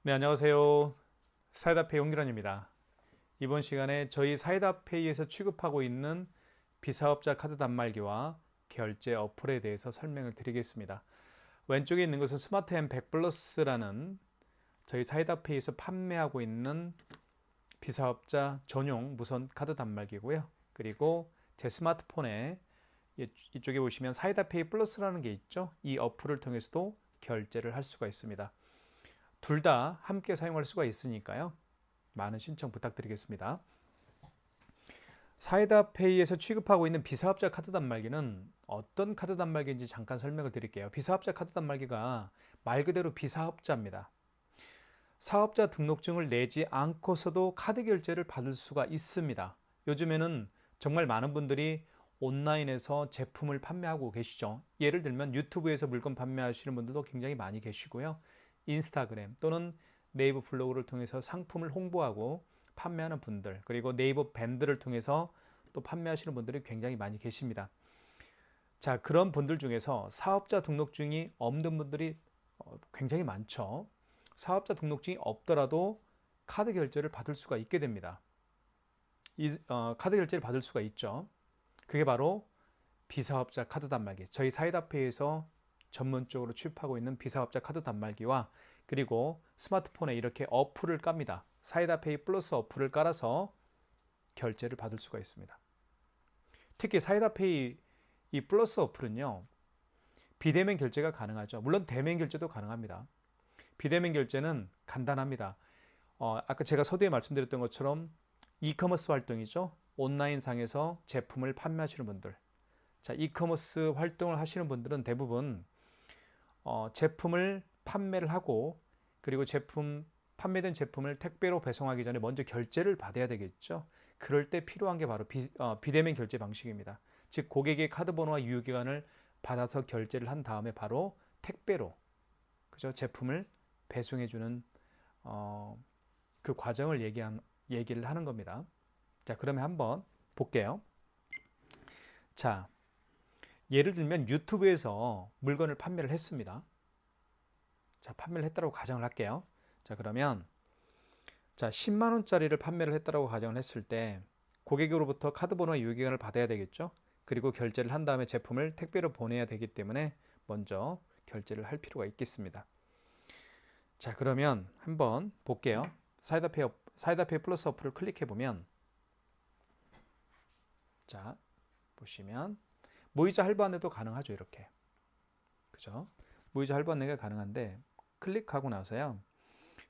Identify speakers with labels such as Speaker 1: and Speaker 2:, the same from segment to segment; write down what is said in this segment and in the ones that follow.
Speaker 1: 네, 안녕하세요. 사이다페이 홍기란입니다. 이번 시간에 저희 사이다페이에서 취급하고 있는 비사업자 카드 단말기와 결제 어플에 대해서 설명을 드리겠습니다. 왼쪽에 있는 것은 스마트M 100 플러스라는 저희 사이다페이에서 판매하고 있는 비사업자 전용 무선 카드 단말기고요. 그리고 제 스마트폰에 이쪽에 보시면 사이다페이 플러스라는 게 있죠. 이 어플을 통해서도 결제를 할 수가 있습니다. 둘 다 함께 사용할 수가 있으니까요. 많은 신청 부탁드리겠습니다. 사이다페이에서 취급하고 있는 비사업자 카드 단말기는 어떤 카드 단말기인지 잠깐 설명을 드릴게요. 비사업자 카드 단말기가 말 그대로 비사업자입니다. 사업자 등록증을 내지 않고서도 카드 결제를 받을 수가 있습니다. 요즘에는 정말 많은 분들이 온라인에서 제품을 판매하고 계시죠. 예를 들면 유튜브에서 물건 판매하시는 분들도 굉장히 많이 계시고요. 인스타그램 또는 네이버 블로그를 통해서 상품을 홍보하고 판매하는 분들, 그리고 네이버 밴드를 통해서 또 판매하시는 분들이 굉장히 많이 계십니다. 자, 그런 분들 중에서 사업자 등록증이 없는 분들이 굉장히 많죠. 사업자 등록증이 없더라도 카드 결제를 받을 수가 있게 됩니다. 카드 결제를 받을 수가 있죠. 그게 바로 비사업자 카드 단말기. 저희 사이다페이에서 전문적으로 취급하고 있는 비사업자 카드 단말기와 그리고 스마트폰에 이렇게 어플을 깝니다. 사이다페이 플러스 어플을 깔아서 결제를 받을 수가 있습니다. 특히 사이다페이 이 플러스 어플은요. 비대면 결제가 가능하죠. 물론 대면 결제도 가능합니다. 비대면 결제는 간단합니다. 아까 제가 서두에 말씀드렸던 것처럼 이커머스 활동이죠. 온라인 상에서 제품을 판매하시는 분들. 자, 이커머스 활동을 하시는 분들은 대부분 제품을 판매를 하고 그리고 판매된 제품을 택배로 배송하기 전에 먼저 결제를 받아야 되겠죠. 그럴 때 필요한 게 바로 비대면 결제 방식입니다. 즉 고객의 카드 번호와 유효기간을 받아서 결제를 한 다음에 바로 택배로 그죠 제품을 배송해 주는 그 과정을 얘기를 하는 겁니다. 자, 그러면 한번 볼게요. 자, 예를 들면 유튜브에서 물건을 판매를 했습니다. 자, 판매를 했다고 가정을 할게요. 자, 그러면 자, 10만 원짜리를 판매를 했다고 가정을 했을 때 고객으로부터 카드 번호와 유효기간을 받아야 되겠죠. 그리고 결제를 한 다음에 제품을 택배로 보내야 되기 때문에 먼저 결제를 할 필요가 있겠습니다. 자, 그러면 한번 볼게요. 사이다페이 플러스 어플을 클릭해 보면 자, 보시면 무이자 할부 안내도 가능하죠. 이렇게. 그죠? 무이자 할부 안내가 가능한데 클릭하고 나서요.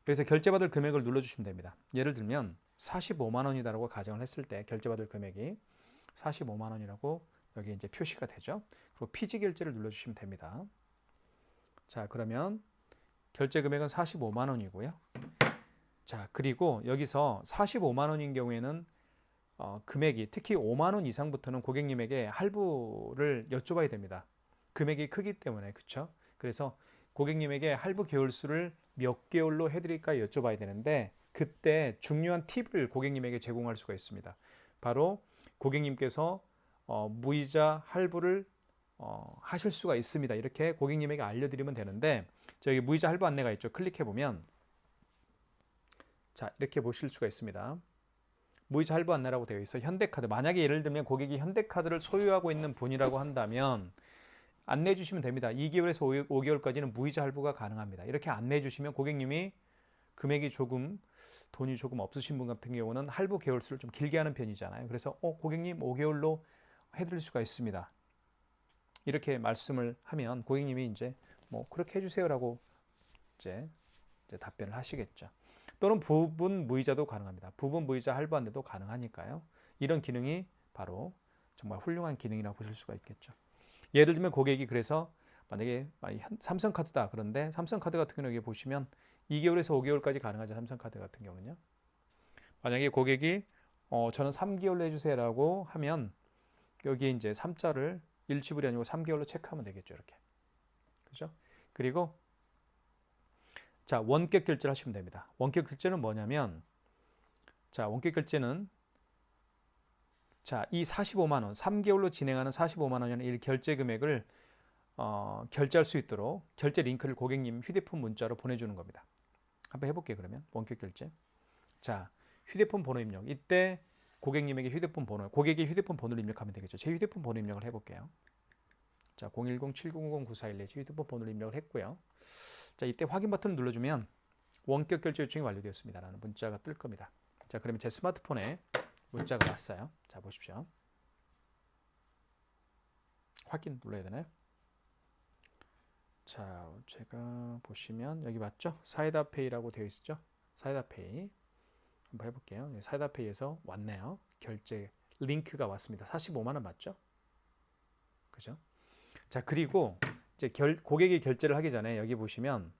Speaker 1: 여기서 결제받을 금액을 눌러주시면 됩니다. 예를 들면 45만 원이다라고 가정을 했을 때 결제받을 금액이 45만 원이라고 여기 이제 표시가 되죠. 그리고 피지 결제를 눌러주시면 됩니다. 자, 그러면 결제 금액은 45만 원이고요. 자, 그리고 여기서 45만 원인 경우에는 금액이 특히 5만 원 이상부터는 고객님에게 할부를 여쭤봐야 됩니다. 금액이 크기 때문에 그렇죠. 그래서 고객님에게 할부 개월수를 몇 개월로 해드릴까 여쭤봐야 되는데 그때 중요한 팁을 고객님에게 제공할 수가 있습니다. 바로 고객님께서 무이자 할부를 하실 수가 있습니다. 이렇게 고객님에게 알려드리면 되는데 저기 무이자 할부 안내가 있죠. 클릭해 보면 자, 이렇게 보실 수가 있습니다. 무이자 할부 안내라고 되어 있어. 현대카드. 만약에 예를 들면 고객이 현대카드를 소유하고 있는 분이라고 한다면 안내해 주시면 됩니다. 2개월에서 5개월까지는 무이자 할부가 가능합니다. 이렇게 안내해 주시면 고객님이 금액이 돈이 조금 없으신 분 같은 경우는 할부 개월수를 좀 길게 하는 편이잖아요. 그래서 고객님 5개월로 해드릴 수가 있습니다. 이렇게 말씀을 하면 고객님이 이제 뭐 그렇게 해주세요라고 이제 답변을 하시겠죠. 또는 부분 무이자도 가능합니다. 부분 무이자 할부 안내도 가능하니까요. 이런 기능이 바로 정말 훌륭한 기능이라고 보실 수가 있겠죠. 예를 들면 고객이 그래서 만약에 삼성카드다 그런데 삼성카드 같은 경우는 여기 보시면 2개월에서 5개월까지 가능하죠. 삼성카드 같은 경우는요. 만약에 고객이 저는 3개월로 해주세요라고 하면 여기 이제 3자를 일시불이 아니고 3개월로 체크하면 되겠죠. 이렇게. 그죠? 그리고 자, 원격 결제를 하시면 됩니다. 원격 결제는 뭐냐면 자, 원격 결제는 자, 이 45만 원, 3개월로 진행하는 45만 원이라는 이 결제 금액을 결제할 수 있도록 결제 링크를 고객님 휴대폰 문자로 보내주는 겁니다. 한번 해볼게요. 그러면 원격 결제. 자, 휴대폰 번호 입력. 이때 고객님에게 휴대폰 번호, 고객의 휴대폰 번호를 입력하면 되겠죠. 제 휴대폰 번호 입력을 해볼게요. 자, 010-7900-9411 휴대폰 번호를 입력을 했고요. 자, 이때 확인 버튼을 눌러주면 원격 결제 요청이 완료되었습니다. 라는 문자가 뜰 겁니다. 자, 그러면 제 스마트폰에 문자가 왔어요. 자, 보십시오. 확인 눌러야 되나요? 자, 제가 보시면 여기 맞죠? 사이다페이라고 되어 있죠? 사이다페이 한번 해볼게요. 사이다페이에서 왔네요. 결제 링크가 왔습니다. 45만 원 맞죠? 그죠? 자, 그리고 이제 고객이 결제를 하기 전에 여기 보시면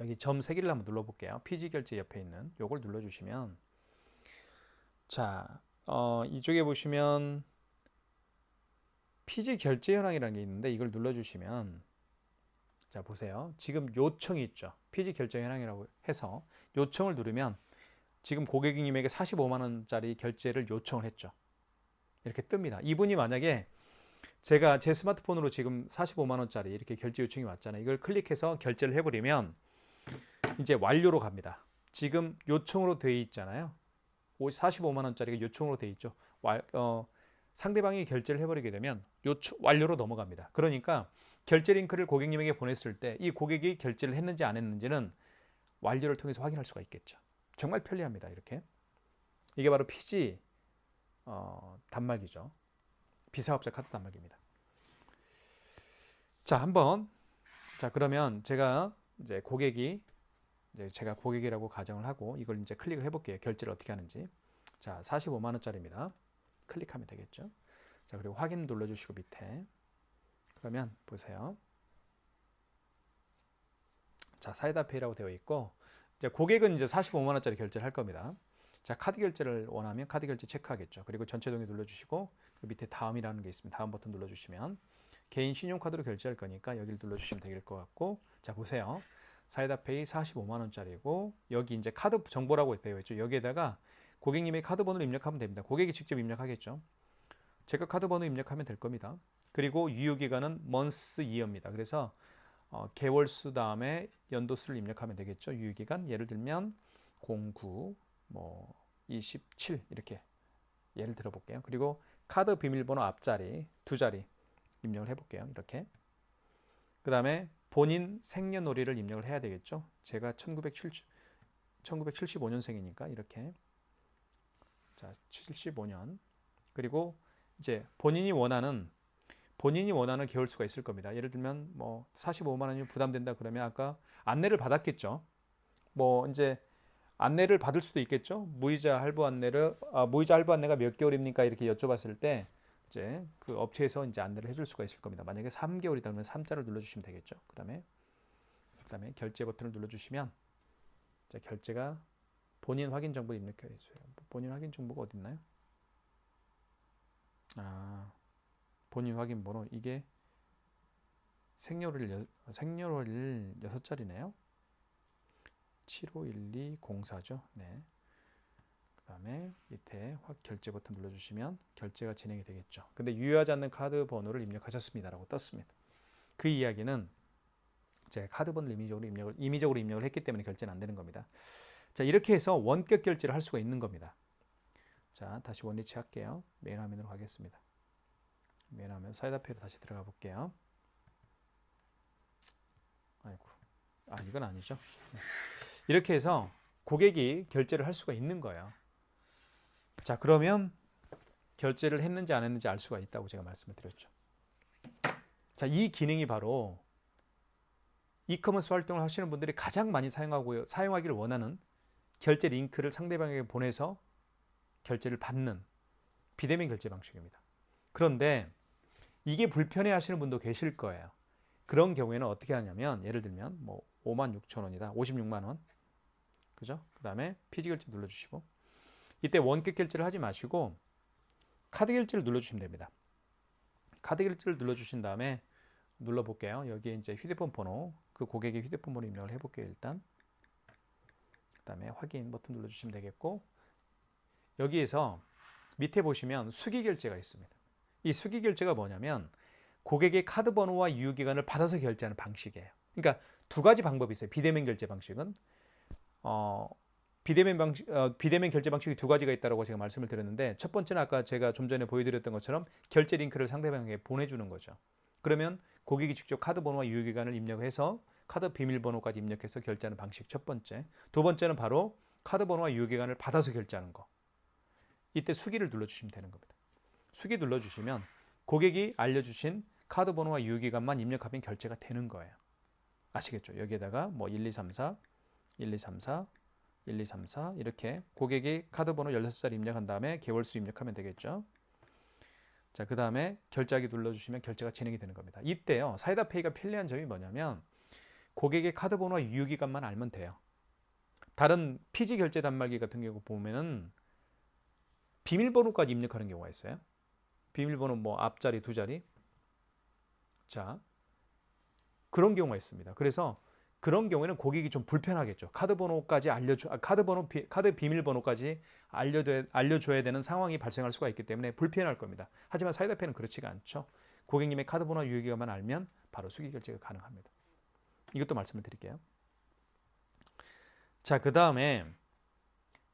Speaker 1: 여기 점 3개를 한번 눌러볼게요. 피지 결제 옆에 있는 요걸 눌러주시면 자, 이쪽에 보시면 피지 결제 현황이라는 게 있는데 이걸 눌러주시면 자, 보세요. 지금 요청이 있죠. 피지 결제 현황이라고 해서 요청을 누르면 지금 고객님에게 45만 원짜리 결제를 요청을 했죠. 이렇게 뜹니다. 이분이 만약에 제가 제 스마트폰으로 지금 45만 원짜리 이렇게 결제 요청이 왔잖아요. 이걸 클릭해서 결제를 해버리면 이제 완료로 갑니다. 지금 요청으로 되어 있잖아요. 45만 원짜리가 요청으로 되어 있죠. 상대방이 결제를 해버리게 되면 완료로 넘어갑니다. 그러니까 결제 링크를 고객님에게 보냈을 때 이 고객이 결제를 했는지 안 했는지는 완료를 통해서 확인할 수가 있겠죠. 정말 편리합니다. 이렇게. 이게 바로 피지 단말기죠. 비사업자 카드 단말기입니다. 자, 한번 그러면 제가 고객이라고 가정을 하고 이걸 이제 클릭을 해볼게요. 결제를 어떻게 하는지. 자, 45만 원짜리입니다. 클릭하면 되겠죠. 자, 그리고 확인 눌러주시고 밑에 그러면 보세요. 자, 사이다페이라고 되어 있고 이제 고객은 이제 45만 원짜리 결제를 할 겁니다. 자, 카드 결제를 원하면 카드 결제 체크하겠죠. 그리고 전체 동의 눌러주시고 그 밑에 다음이라는 게 있습니다. 다음 버튼 눌러주시면 개인 신용카드로 결제할 거니까 여기를 눌러주시면 될 것 같고 자, 보세요. 사이다페이 45만 원짜리고 여기 이제 카드 정보라고 되어 있죠. 여기에다가 고객님의 카드 번호를 입력하면 됩니다. 고객이 직접 입력하겠죠. 제가 카드 번호 입력하면 될 겁니다. 그리고 유효기간은 month year입니다. 그래서 개월수 다음에 연도수를 입력하면 되겠죠. 유효기간 예를 들면 09 27 이렇게 예를 들어 볼게요. 그리고 카드 비밀번호 앞자리 2자리 입력을 해볼게요. 이렇게 그 다음에 본인 생년월일을 입력을 해야 되겠죠. 제가 1975년생이니까 이렇게 자 75년 그리고 이제 본인이 원하는 개월수가 있을 겁니다. 예를 들면 45만 원이 부담된다 그러면 아까 안내를 받았겠죠. 이제 안내를 받을 수도 있겠죠. 무이자 할부 안내가 몇 개월입니까? 이렇게 여쭤봤을 때 이제 그 업체에서 이제 안내를 해줄 수가 있을 겁니다. 만약에 3개월이다 그러면 3자를 눌러주시면 되겠죠. 그다음에 결제 버튼을 눌러주시면 자, 결제가 본인 확인 정보를 입력해 있어요. 본인 확인 정보가 어디 있나요? 본인 확인 번호 이게 생년월일 6자리네요. 751204죠. 네. 그다음에 밑에 결제 버튼 눌러주시면 결제가 진행이 되겠죠. 근데 유효하지 않는 카드 번호를 입력하셨습니다라고 떴습니다. 그 이야기는 제가 카드 번호를 임의적으로 입력을 했기 때문에 결제는 안 되는 겁니다. 자, 이렇게 해서 원격 결제를 할 수가 있는 겁니다. 자, 다시 원리치 할게요. 메인 화면으로 가겠습니다. 메인 화면 사이다페이로 다시 들어가 볼게요. 아이고, 이건 아니죠. 이렇게 해서 고객이 결제를 할 수가 있는 거예요. 자, 그러면 결제를 했는지 안 했는지 알 수가 있다고 제가 말씀을 드렸죠. 자, 이 기능이 바로 이커머스 활동을 하시는 분들이 가장 많이 사용하기를 원하는 결제 링크를 상대방에게 보내서 결제를 받는 비대면 결제 방식입니다. 그런데 이게 불편해 하시는 분도 계실 거예요. 그런 경우에는 어떻게 하냐면 예를 들면 56,000원이다. 56만 원. 그죠? 그다음에 피지 결제 눌러 주시고 이때 원격 결제를 하지 마시고 카드 결제를 눌러 주시면 됩니다. 카드 결제를 눌러 주신 다음에 눌러 볼게요. 여기에 이제 휴대폰 번호, 그 고객의 휴대폰 번호 입력을 해 볼게요, 일단. 그다음에 확인 버튼 눌러 주시면 되겠고 여기에서 밑에 보시면 수기 결제가 있습니다. 이 수기 결제가 뭐냐면 고객의 카드 번호와 유효기간을 받아서 결제하는 방식이에요. 그러니까 두 가지 방법이 있어요. 비대면 결제 방식은 어, 비대면 결제 방식이 두 가지가 있다고 제가 말씀을 드렸는데 첫 번째는 아까 제가 좀 전에 보여드렸던 것처럼 결제 링크를 상대방에게 보내주는 거죠. 그러면 고객이 직접 카드 번호와 유효기간을 입력해서 카드 비밀번호까지 입력해서 결제하는 방식 첫 번째. 두 번째는 바로 카드 번호와 유효기간을 받아서 결제하는 거. 이때 수기를 눌러주시면 되는 겁니다. 수기 눌러주시면 고객이 알려주신 카드 번호와 유효기간만 입력하면 결제가 되는 거예요. 아시겠죠? 여기에다가 뭐 1234, 1234, 1234 이렇게 고객이 카드 번호 16자리 입력한 다음에 개월수 입력하면 되겠죠. 자, 그 다음에 결제하기 눌러주시면 결제가 진행이 되는 겁니다. 이때요, 사이다페이가 편리한 점이 뭐냐면 고객의 카드 번호와 유효기간만 알면 돼요. 다른 피지 결제 단말기 같은 경우 보면은 비밀번호까지 입력하는 경우가 있어요. 비밀번호 뭐 앞자리 두 자리. 자, 그런 경우가 있습니다. 그래서 그런 경우에는 고객이 좀 불편하겠죠. 카드 번호까지 카드 비밀번호까지 알려줘야 되는 상황이 발생할 수가 있기 때문에 불편할 겁니다. 하지만 사이다페이는 그렇지가 않죠. 고객님의 카드 번호 유효기간만 알면 바로 수기 결제가 가능합니다. 이것도 말씀을 드릴게요. 자, 그 다음에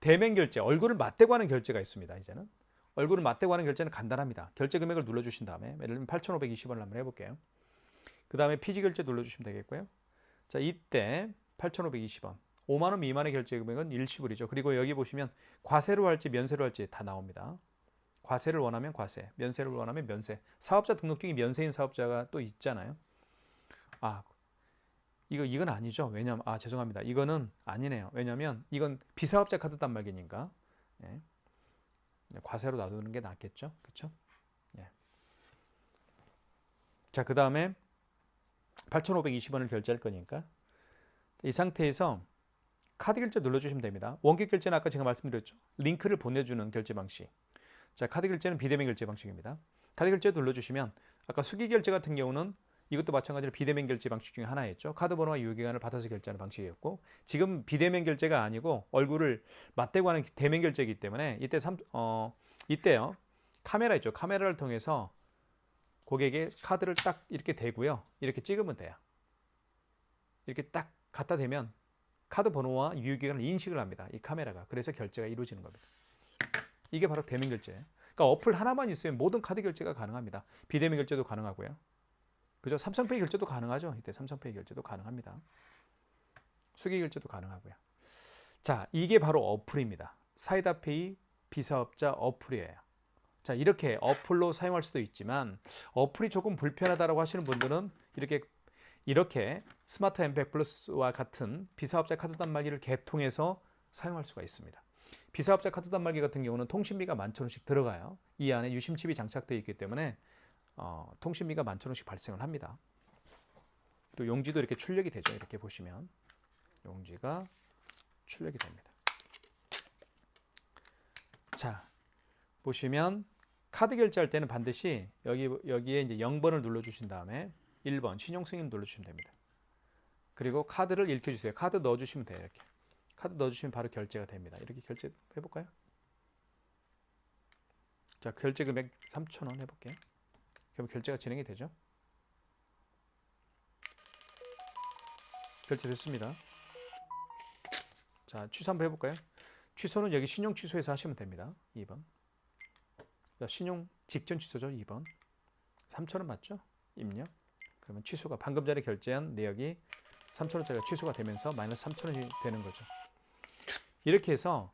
Speaker 1: 대면 결제, 얼굴을 맞대고 하는 결제가 있습니다. 이제는 얼굴을 맞대고 하는 결제는 간단합니다. 결제 금액을 눌러주신 다음에 예를 들면 8,520원을 한번 해볼게요. 그 다음에 피지 결제 눌러주시면 되겠고요. 자, 이때 8,520원, 5만 원 미만의 결제 금액은 일시불이죠. 그리고 여기 보시면 과세로 할지 면세로 할지 다 나옵니다. 과세를 원하면 과세, 면세를 원하면 면세. 사업자 등록증이 면세인 사업자가 또 있잖아요. 아, 이건 아니죠. 왜냐면 죄송합니다. 이거는 아니네요. 왜냐면 이건 비사업자 카드 단말기니까 예. 과세로 놔두는 게 낫겠죠. 그렇죠? 예. 자, 그 다음에 8,520원을 결제할 거니까 이 상태에서 카드 결제 눌러주시면 됩니다. 원격 결제는 아까 제가 말씀드렸죠. 링크를 보내주는 결제 방식. 자, 카드 결제는 비대면 결제 방식입니다. 카드 결제 눌러주시면 아까 수기 결제 같은 경우는 이것도 마찬가지로 비대면 결제 방식 중에 하나였죠. 카드 번호와 유효기간을 받아서 결제하는 방식이었고 지금 비대면 결제가 아니고 얼굴을 맞대고 하는 대면 결제이기 때문에 이때요. 카메라 있죠. 카메라를 통해서 고객의 카드를 딱 이렇게 대고요. 이렇게 찍으면 돼요. 이렇게 딱 갖다 대면 카드 번호와 유효기간을 인식을 합니다. 이 카메라가. 그래서 결제가 이루어지는 겁니다. 이게 바로 대면 결제예요. 그러니까 어플 하나만 있으면 모든 카드 결제가 가능합니다. 비대면 결제도 가능하고요. 그죠? 삼성페이 결제도 가능하죠. 이때 삼성페이 결제도 가능합니다. 수기 결제도 가능하고요. 자, 이게 바로 어플입니다. 사이다페이 비사업자 어플이에요. 자, 이렇게 어플로 사용할 수도 있지만 어플이 조금 불편하다고 하시는 분들은 이렇게 스마트 엠팩 플러스와 같은 비사업자 카드 단말기를 개통해서 사용할 수가 있습니다. 비사업자 카드 단말기 같은 경우는 통신비가 11,000원씩 들어가요. 이 안에 유심칩이 장착되어 있기 때문에 통신비가 11,000원씩 발생을 합니다. 또 용지도 이렇게 출력이 되죠. 이렇게 보시면 용지가 출력이 됩니다. 자, 보시면 카드 결제할 때는 반드시 여기에 이제 0번을 눌러주신 다음에 1번 신용승인 눌러주시면 됩니다. 그리고 카드를 읽혀주세요. 카드 넣어주시면 돼요. 이렇게 카드 넣어주시면 바로 결제가 됩니다. 이렇게 결제 해볼까요? 자, 결제 금액 3,000원 해볼게요. 그럼 결제가 진행이 되죠. 결제됐습니다. 자, 취소 한번 해볼까요? 취소는 여기 신용 취소해서 하시면 됩니다. 2번. 자, 신용 직전 취소죠. 2번. 3,000원 맞죠? 입력. 그러면 취소가 방금 전에 결제한 내역이 3,000원짜리가 취소가 되면서 마이너스 3,000원이 되는 거죠. 이렇게 해서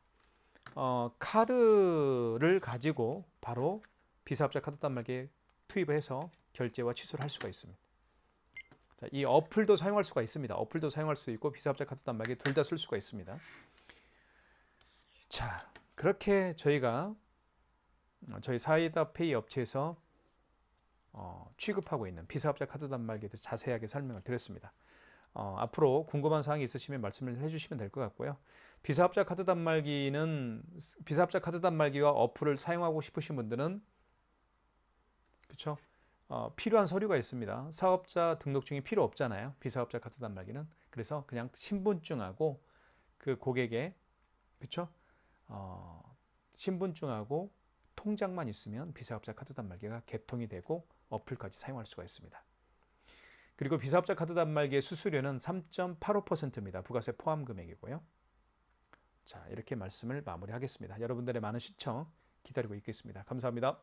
Speaker 1: 카드를 가지고 바로 비사업자 카드 단말기에 투입을 해서 결제와 취소를 할 수가 있습니다. 자, 이 어플도 사용할 수가 있습니다. 어플도 사용할 수 있고 비사업자 카드 단말기 둘 다 쓸 수가 있습니다. 자, 그렇게 저희가 저희 사이다페이 업체에서 취급하고 있는 비사업자 카드 단말기에 대해서 자세하게 설명을 드렸습니다. 앞으로 궁금한 사항이 있으시면 말씀을 해주시면 될 것 같고요. 비사업자 카드 단말기와 어플을 사용하고 싶으신 분들은 그렇죠? 필요한 서류가 있습니다. 사업자 등록증이 필요 없잖아요. 비사업자 카드 단말기는. 그래서 그냥 신분증하고 그 고객의 그렇죠? 신분증하고 통장만 있으면 비사업자 카드 단말기가 개통이 되고 어플까지 사용할 수가 있습니다. 그리고 비사업자 카드 단말기의 수수료는 3.85%입니다. 부가세 포함 금액이고요. 자, 이렇게 말씀을 마무리하겠습니다. 여러분들의 많은 시청 기다리고 있겠습니다. 감사합니다.